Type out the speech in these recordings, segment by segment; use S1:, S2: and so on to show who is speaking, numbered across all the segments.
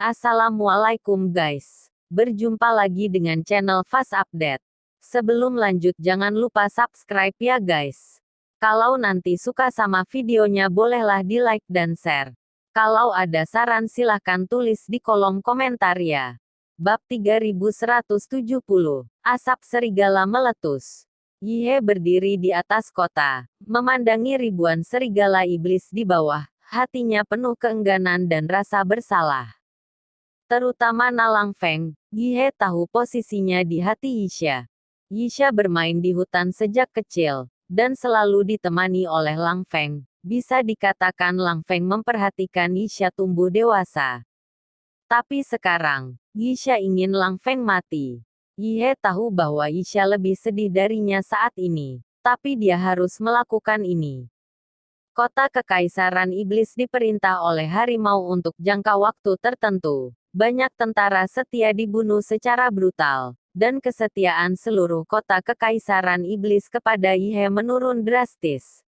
S1: Assalamualaikum guys. Berjumpa lagi dengan channel Fast Update. Sebelum lanjut jangan lupa subscribe ya guys. Kalau nanti suka sama videonya bolehlah di like dan share. Kalau ada saran silahkan tulis di kolom komentar ya. Bab 3170. Asap serigala meletus. Yihe berdiri di atas kota, memandangi ribuan serigala iblis di bawah, hatinya penuh keengganan dan rasa bersalah. Terutama Nalang Feng, Yihe tahu posisinya di hati Yisha. Yisha bermain di hutan sejak kecil, dan selalu ditemani oleh Lang Feng. Bisa dikatakan Lang Feng memperhatikan Yisha tumbuh dewasa. Tapi sekarang, Yisha ingin Lang Feng mati. Yihe tahu bahwa Yisha lebih sedih darinya saat ini, tapi dia harus melakukan ini. Kota Kekaisaran Iblis diperintah oleh harimau untuk jangka waktu tertentu. Banyak tentara setia dibunuh secara brutal, dan kesetiaan seluruh kota Kekaisaran Iblis kepada Yihe menurun drastis.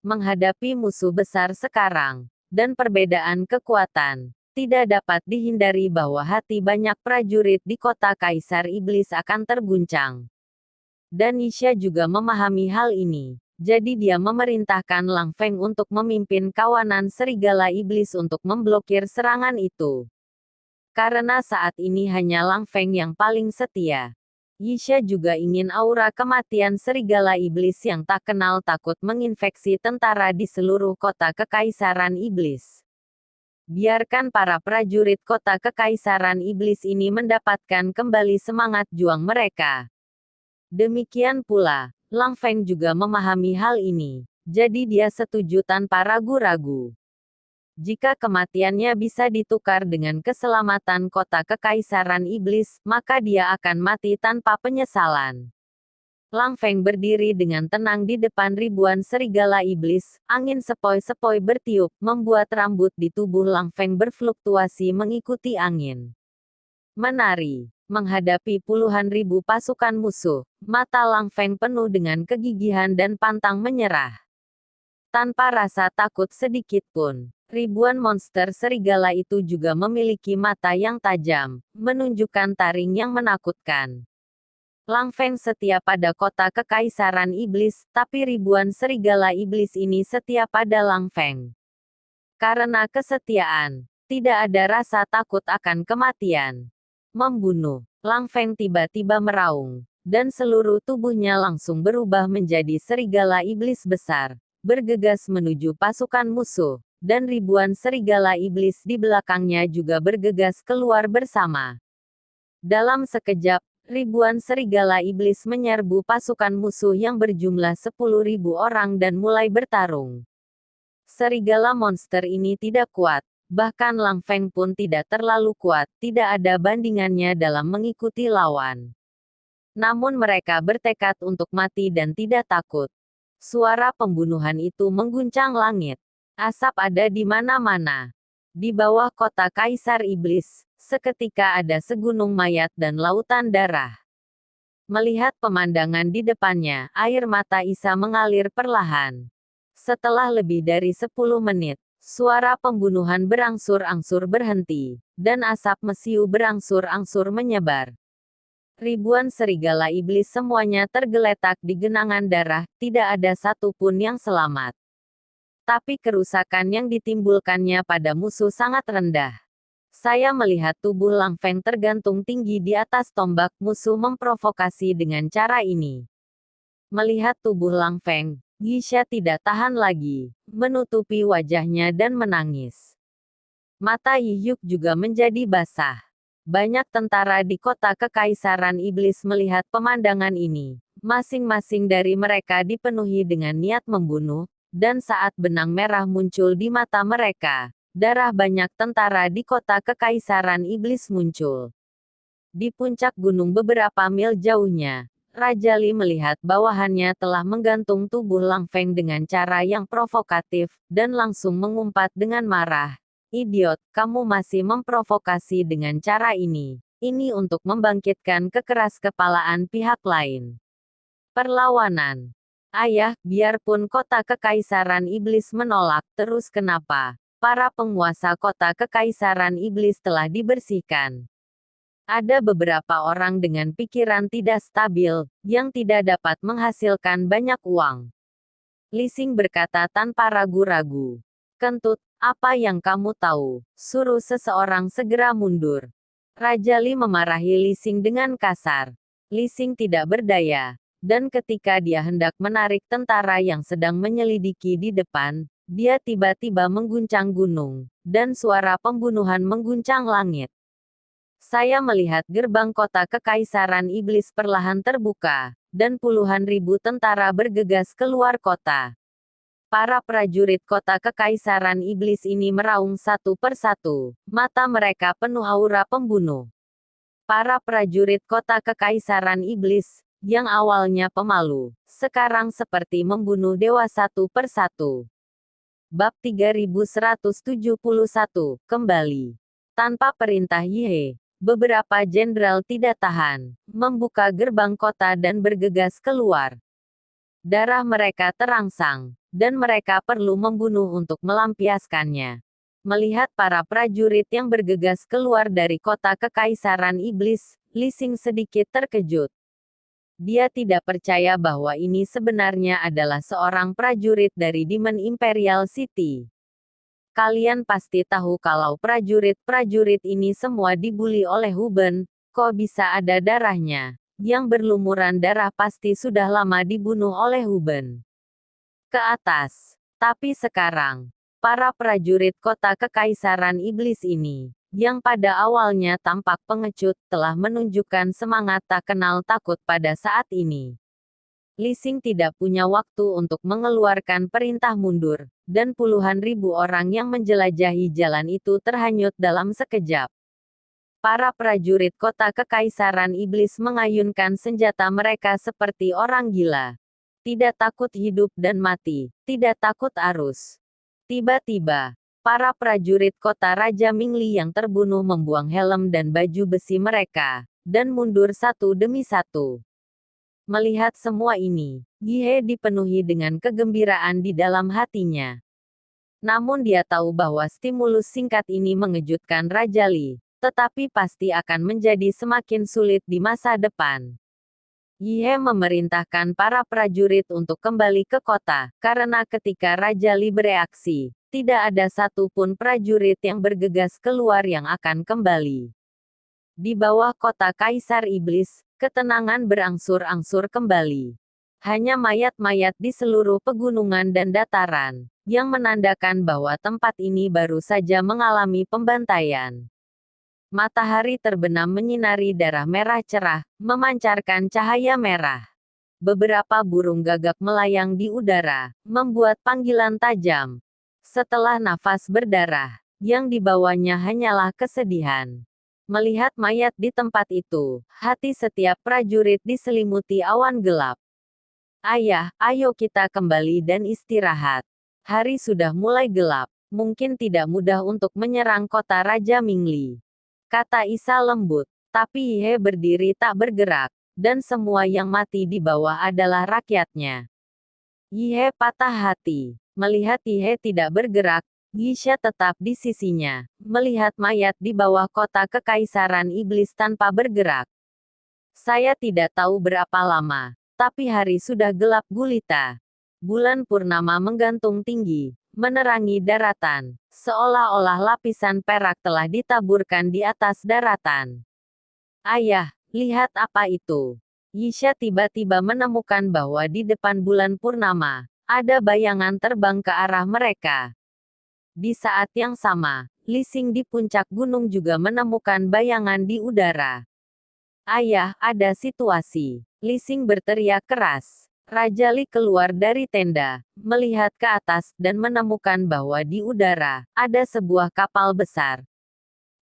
S1: Menghadapi musuh besar sekarang, dan perbedaan kekuatan, tidak dapat dihindari bahwa hati banyak prajurit di kota Kaisar Iblis akan terguncang. Dan Yisha juga memahami hal ini. Jadi dia memerintahkan Lang Feng untuk memimpin kawanan serigala iblis untuk memblokir serangan itu. Karena saat ini hanya Lang Feng yang paling setia. Yisha juga ingin aura kematian serigala iblis yang tak kenal takut menginfeksi tentara di seluruh kota Kekaisaran Iblis. Biarkan para prajurit kota Kekaisaran Iblis ini mendapatkan kembali semangat juang mereka. Demikian pula, Lang Feng juga memahami hal ini, jadi dia setuju tanpa ragu-ragu. Jika kematiannya bisa ditukar dengan keselamatan kota Kekaisaran Iblis, maka dia akan mati tanpa penyesalan. Lang Feng berdiri dengan tenang di depan ribuan serigala iblis, angin sepoi-sepoi bertiup, membuat rambut di tubuh Lang Feng berfluktuasi mengikuti angin. Menari, menghadapi puluhan ribu pasukan musuh, mata Lang Feng penuh dengan kegigihan dan pantang menyerah. Tanpa rasa takut sedikit pun, ribuan monster serigala itu juga memiliki mata yang tajam, menunjukkan taring yang menakutkan. Lang Feng setia pada kota Kekaisaran Iblis, tapi ribuan serigala iblis ini setia pada Lang Feng. Karena kesetiaan, tidak ada rasa takut akan kematian. Membunuh, Lang Feng tiba-tiba meraung, dan seluruh tubuhnya langsung berubah menjadi serigala iblis besar. Bergegas menuju pasukan musuh, dan ribuan serigala iblis di belakangnya juga bergegas keluar bersama. Dalam sekejap, ribuan serigala iblis menyerbu pasukan musuh yang berjumlah 10.000 orang dan mulai bertarung. Serigala monster ini tidak kuat, bahkan Lang Feng pun tidak terlalu kuat, tidak ada bandingannya dalam mengikuti lawan. Namun mereka bertekad untuk mati dan tidak takut. Suara pembunuhan itu mengguncang langit. Asap ada di mana-mana. Di bawah kota Kaisar Iblis, seketika ada segunung mayat dan lautan darah. Melihat pemandangan di depannya, air mata Isa mengalir perlahan. Setelah lebih dari 10 menit, suara pembunuhan berangsur-angsur berhenti, dan asap mesiu berangsur-angsur menyebar. Ribuan serigala iblis semuanya tergeletak di genangan darah, tidak ada satupun yang selamat. Tapi kerusakan yang ditimbulkannya pada musuh sangat rendah. Saya melihat tubuh Lang Feng tergantung tinggi di atas tombak, musuh memprovokasi dengan cara ini. Melihat tubuh Lang Feng, Yisha tidak tahan lagi, menutupi wajahnya dan menangis. Mata Yihyuk juga menjadi basah. Banyak tentara di kota Kekaisaran Iblis melihat pemandangan ini. Masing-masing dari mereka dipenuhi dengan niat membunuh, dan saat benang merah muncul di mata mereka, darah banyak tentara di kota Kekaisaran Iblis muncul. Di puncak gunung beberapa mil jauhnya, Raja Li melihat bawahannya telah menggantung tubuh Lang Feng dengan cara yang provokatif, dan langsung mengumpat dengan marah. Idiot, kamu masih memprovokasi dengan cara ini. Ini untuk membangkitkan kekeras-kepalaan pihak lain. Perlawanan. Ayah, biarpun kota Kekaisaran Iblis menolak, terus kenapa? para penguasa kota Kekaisaran Iblis telah dibersihkan. Ada beberapa orang dengan pikiran tidak stabil, yang tidak dapat menghasilkan banyak uang. Li Xing berkata tanpa ragu-ragu. Kentut, apa yang kamu tahu? Suruh seseorang segera mundur. Raja Li memarahi Li Xing dengan kasar. Li Xing tidak berdaya, dan ketika dia hendak menarik tentara yang sedang menyelidiki di depan, dia tiba-tiba mengguncang gunung, dan suara pembunuhan mengguncang langit. Saya melihat gerbang kota Kekaisaran Iblis perlahan terbuka, dan puluhan ribu tentara bergegas keluar kota. Para prajurit kota Kekaisaran Iblis ini meraung satu persatu, mata mereka penuh aura pembunuh. Para prajurit kota Kekaisaran Iblis, yang awalnya pemalu, sekarang seperti membunuh dewa satu persatu. Bab 3171, kembali. Tanpa perintah Ye, beberapa jenderal tidak tahan, membuka gerbang kota dan bergegas keluar. Darah mereka terangsang, dan mereka perlu membunuh untuk melampiaskannya. Melihat para prajurit yang bergegas keluar dari kota Kekaisaran Iblis, Li Xing sedikit terkejut. Dia tidak percaya bahwa ini sebenarnya adalah seorang prajurit dari Demon Imperial City. Kalian pasti tahu kalau prajurit-prajurit ini semua dibuli oleh Huben, kok bisa ada darahnya? Yang berlumuran darah pasti sudah lama dibunuh oleh Huben. Ke atas. Tapi sekarang, para prajurit kota Kekaisaran Iblis ini, yang pada awalnya tampak pengecut, telah menunjukkan semangat tak kenal takut pada saat ini. Li Xing tidak punya waktu untuk mengeluarkan perintah mundur, dan puluhan ribu orang yang menjelajahi jalan itu terhanyut dalam sekejap. Para prajurit kota Kekaisaran Iblis mengayunkan senjata mereka seperti orang gila. Tidak takut hidup dan mati, tidak takut arus. Tiba-tiba, para prajurit kota Raja Mingli yang terbunuh membuang helm dan baju besi mereka, dan mundur satu demi satu. Melihat semua ini, Ye dipenuhi dengan kegembiraan di dalam hatinya. Namun dia tahu bahwa stimulus singkat ini mengejutkan Raja Li, tetapi pasti akan menjadi semakin sulit di masa depan. Ye memerintahkan para prajurit untuk kembali ke kota, karena ketika Raja Li bereaksi, tidak ada satupun prajurit yang bergegas keluar yang akan kembali. Di bawah kota Kaisar Iblis, ketenangan berangsur-angsur kembali. Hanya mayat-mayat di seluruh pegunungan dan dataran, yang menandakan bahwa tempat ini baru saja mengalami pembantaian. Matahari terbenam menyinari darah merah cerah, memancarkan cahaya merah. Beberapa burung gagak melayang di udara, membuat panggilan tajam. Setelah nafas berdarah, yang dibawanya hanyalah kesedihan. Melihat mayat di tempat itu, hati setiap prajurit diselimuti awan gelap. Ayah, ayo kita kembali dan istirahat. Hari sudah mulai gelap, mungkin tidak mudah untuk menyerang kota Raja Mingli. Kata Isa lembut, tapi Ye berdiri tak bergerak, dan semua yang mati di bawah adalah rakyatnya. Ye patah hati, melihat Ye tidak bergerak. Yisha tetap di sisinya, melihat mayat di bawah kota Kekaisaran Iblis tanpa bergerak. Saya tidak tahu berapa lama, tapi hari sudah gelap gulita. Bulan purnama menggantung tinggi, menerangi daratan, seolah-olah lapisan perak telah ditaburkan di atas daratan. Ayah, lihat apa itu? Yisha tiba-tiba menemukan bahwa di depan bulan purnama, ada bayangan terbang ke arah mereka. Di saat yang sama, Li Xing di puncak gunung juga menemukan bayangan di udara. Ayah, ada situasi. Li Xing berteriak keras. Raja Li keluar dari tenda, melihat ke atas, dan menemukan bahwa di udara, ada sebuah kapal besar.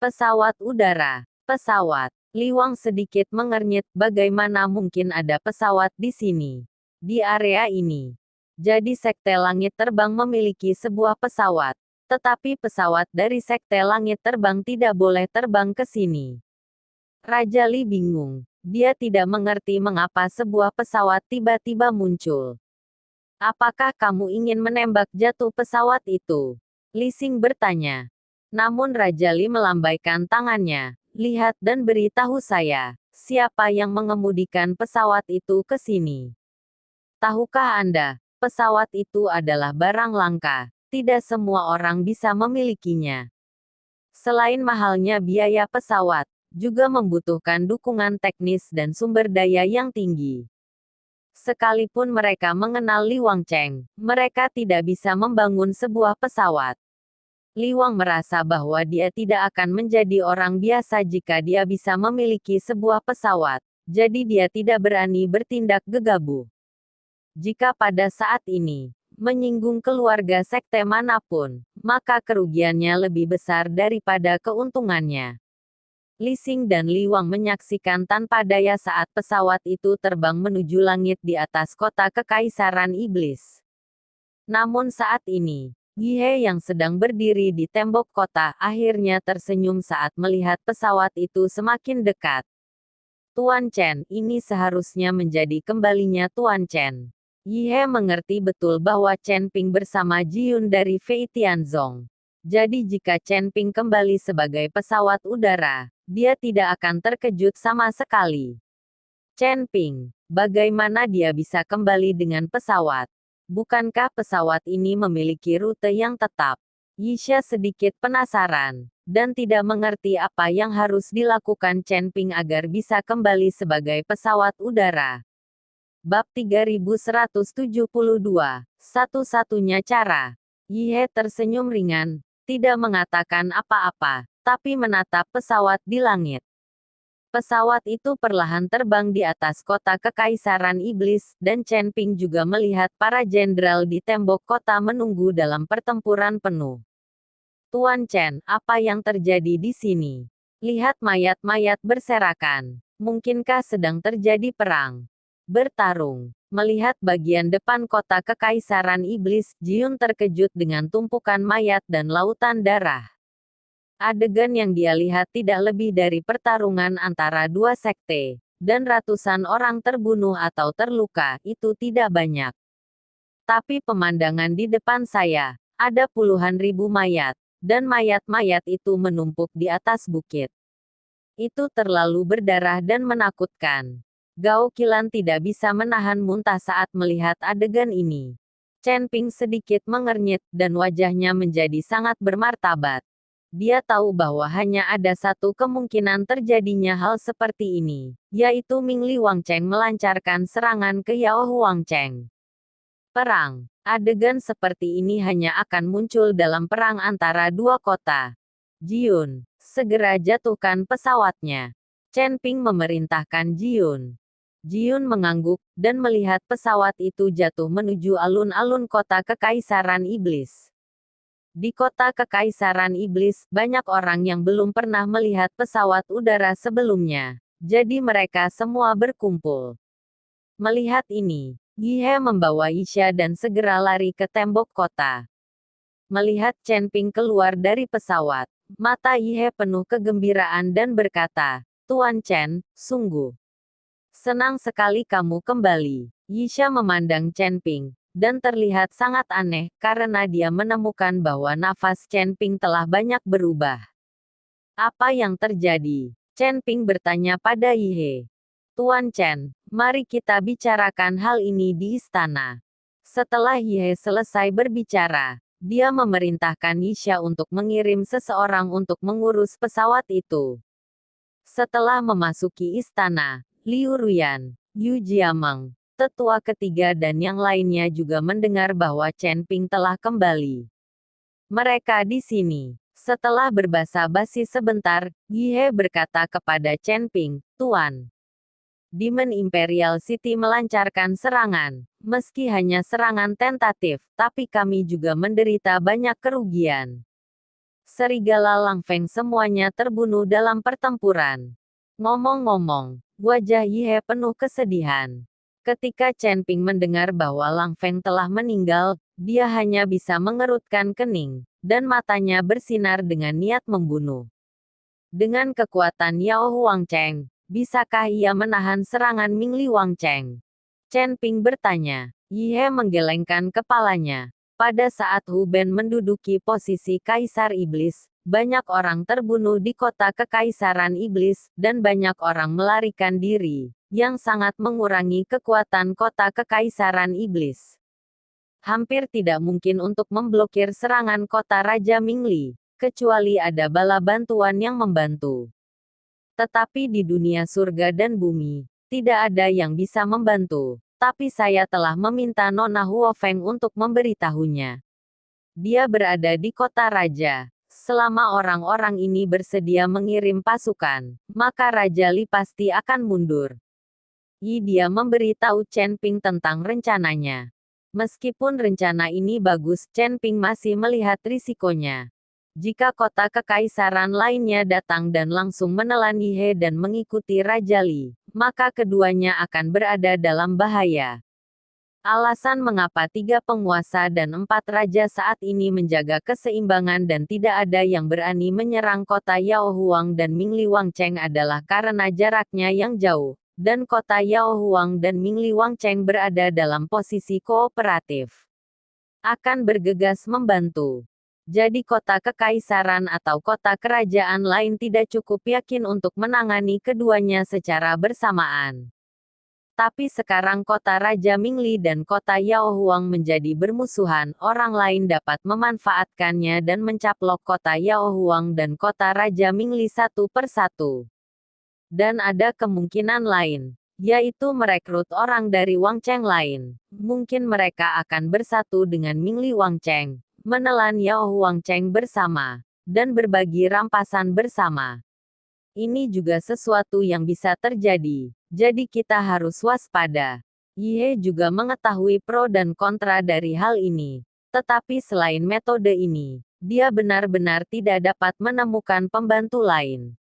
S1: Pesawat udara. Pesawat. Li Wang sedikit mengernyit, bagaimana mungkin ada pesawat di sini? Di area ini. Jadi Sekte Langit Terbang memiliki sebuah pesawat. Tetapi pesawat dari Sekte Langit Terbang tidak boleh terbang ke sini. Raja Li bingung. Dia tidak mengerti mengapa sebuah pesawat tiba-tiba muncul. Apakah kamu ingin menembak jatuh pesawat itu? Li Xing bertanya. Namun Raja Li melambaikan tangannya. Lihat dan beritahu saya, siapa yang mengemudikan pesawat itu ke sini. Tahukah Anda, pesawat itu adalah barang langka. Tidak semua orang bisa memilikinya. Selain mahalnya biaya pesawat, juga membutuhkan dukungan teknis dan sumber daya yang tinggi. Sekalipun mereka mengenal Li Wangcheng, mereka tidak bisa membangun sebuah pesawat. Li Wang merasa bahwa dia tidak akan menjadi orang biasa jika dia bisa memiliki sebuah pesawat, jadi dia tidak berani bertindak gegabah. Jika pada saat ini, menyinggung keluarga sekte manapun, maka kerugiannya lebih besar daripada keuntungannya. Li Xing dan Li Wang menyaksikan tanpa daya saat pesawat itu terbang menuju langit di atas kota Kekaisaran Iblis. Namun saat ini, Yi He yang sedang berdiri di tembok kota akhirnya tersenyum saat melihat pesawat itu semakin dekat. Tuan Chen, ini seharusnya menjadi kembalinya Tuan Chen. Yi He mengerti betul bahwa Chen Ping bersama Ji Yun dari Fei Tianzong. Jadi jika Chen Ping kembali sebagai pesawat udara, dia tidak akan terkejut sama sekali. Chen Ping, bagaimana dia bisa kembali dengan pesawat? Bukankah pesawat ini memiliki rute yang tetap? Yisha sedikit penasaran, dan tidak mengerti apa yang harus dilakukan Chen Ping agar bisa kembali sebagai pesawat udara. Bab 3172, satu-satunya cara. Yi He tersenyum ringan, tidak mengatakan apa-apa, tapi menatap pesawat di langit. Pesawat itu perlahan terbang di atas kota Kekaisaran Iblis, dan Chen Ping juga melihat para jenderal di tembok kota menunggu dalam pertempuran penuh. Tuan Chen, apa yang terjadi di sini? Lihat mayat-mayat berserakan. Mungkinkah sedang terjadi perang? Bertarung. Melihat bagian depan kota Kekaisaran Iblis, Ji Yun terkejut dengan tumpukan mayat dan lautan darah. Adegan yang dia lihat tidak lebih dari pertarungan antara dua sekte, dan ratusan orang terbunuh atau terluka, itu tidak banyak. Tapi pemandangan di depan saya, ada puluhan ribu mayat, dan mayat-mayat itu menumpuk di atas bukit. Itu terlalu berdarah dan menakutkan. Gao Qilan tidak bisa menahan muntah saat melihat adegan ini. Chen Ping sedikit mengernyit, dan wajahnya menjadi sangat bermartabat. Dia tahu bahwa hanya ada satu kemungkinan terjadinya hal seperti ini, yaitu Ming Li Wangcheng melancarkan serangan ke Yao Huangcheng. Perang. Adegan seperti ini hanya akan muncul dalam perang antara dua kota. Ji Yun, segera jatuhkan pesawatnya. Chen Ping memerintahkan Ji Yun. Ji Yun mengangguk, dan melihat pesawat itu jatuh menuju alun-alun kota Kekaisaran Iblis. Di kota Kekaisaran Iblis, banyak orang yang belum pernah melihat pesawat udara sebelumnya. Jadi mereka semua berkumpul. Melihat ini, Yi He membawa Yisha dan segera lari ke tembok kota. Melihat Chen Ping keluar dari pesawat, mata Yi He penuh kegembiraan dan berkata, Tuan Chen, sungguh senang sekali kamu kembali. Yisha memandang Chen Ping, dan terlihat sangat aneh, karena dia menemukan bahwa nafas Chen Ping telah banyak berubah. Apa yang terjadi? Chen Ping bertanya pada Yi He. Tuan Chen, mari kita bicarakan hal ini di istana. Setelah Yi He selesai berbicara, dia memerintahkan Yisha untuk mengirim seseorang untuk mengurus pesawat itu. Setelah memasuki istana, Liu Ruyan, Yu Jiameng, tetua ketiga dan yang lainnya juga mendengar bahwa Chen Ping telah kembali. Mereka di sini. Setelah berbasa-basi sebentar, Yi He berkata kepada Chen Ping, Tuan. Demon Imperial City melancarkan serangan. Meski hanya serangan tentatif, tapi kami juga menderita banyak kerugian. Serigala Langfeng semuanya terbunuh dalam pertempuran. Ngomong-ngomong, wajah Yi He penuh kesedihan. Ketika Chen Ping mendengar bahwa Langfeng telah meninggal, dia hanya bisa mengerutkan kening, dan matanya bersinar dengan niat membunuh. Dengan kekuatan Yao Huangcheng, bisakah ia menahan serangan Ming Li Wangcheng? Chen Ping bertanya. Yi He menggelengkan kepalanya. Pada saat Hu Ben menduduki posisi Kaisar Iblis, banyak orang terbunuh di kota Kekaisaran Iblis, dan banyak orang melarikan diri, yang sangat mengurangi kekuatan kota Kekaisaran Iblis. Hampir tidak mungkin untuk memblokir serangan kota Raja Mingli, kecuali ada bala bantuan yang membantu. Tetapi di dunia surga dan bumi, tidak ada yang bisa membantu. Tapi saya telah meminta Nona Huofeng untuk memberitahunya. Dia berada di kota raja. Selama orang-orang ini bersedia mengirim pasukan, maka Raja Li pasti akan mundur. Dia memberitahu Chen Ping tentang rencananya. Meskipun rencana ini bagus, Chen Ping masih melihat risikonya. Jika kota kekaisaran lainnya datang dan langsung menelan Yihe dan mengikuti Raja Li, maka keduanya akan berada dalam bahaya. Alasan mengapa 3 penguasa dan 4 raja saat ini menjaga keseimbangan dan tidak ada yang berani menyerang kota Yao Huang dan Mingli Wangcheng adalah karena jaraknya yang jauh, dan kota Yao Huang dan Mingli Wangcheng berada dalam posisi kooperatif. Akan bergegas membantu. Jadi kota kekaisaran atau kota kerajaan lain tidak cukup yakin untuk menangani keduanya secara bersamaan. Tapi sekarang kota Raja Mingli dan kota Yao Huang menjadi bermusuhan, orang lain dapat memanfaatkannya dan mencaplok kota Yao Huang dan kota Raja Mingli satu persatu. Dan ada kemungkinan lain, yaitu merekrut orang dari Wangcheng lain. Mungkin mereka akan bersatu dengan Mingli Wangcheng, menelan Yao Huangcheng bersama, dan berbagi rampasan bersama. Ini juga sesuatu yang bisa terjadi, jadi kita harus waspada. Yihe juga mengetahui pro dan kontra dari hal ini. Tetapi selain metode ini, dia benar-benar tidak dapat menemukan pembantu lain.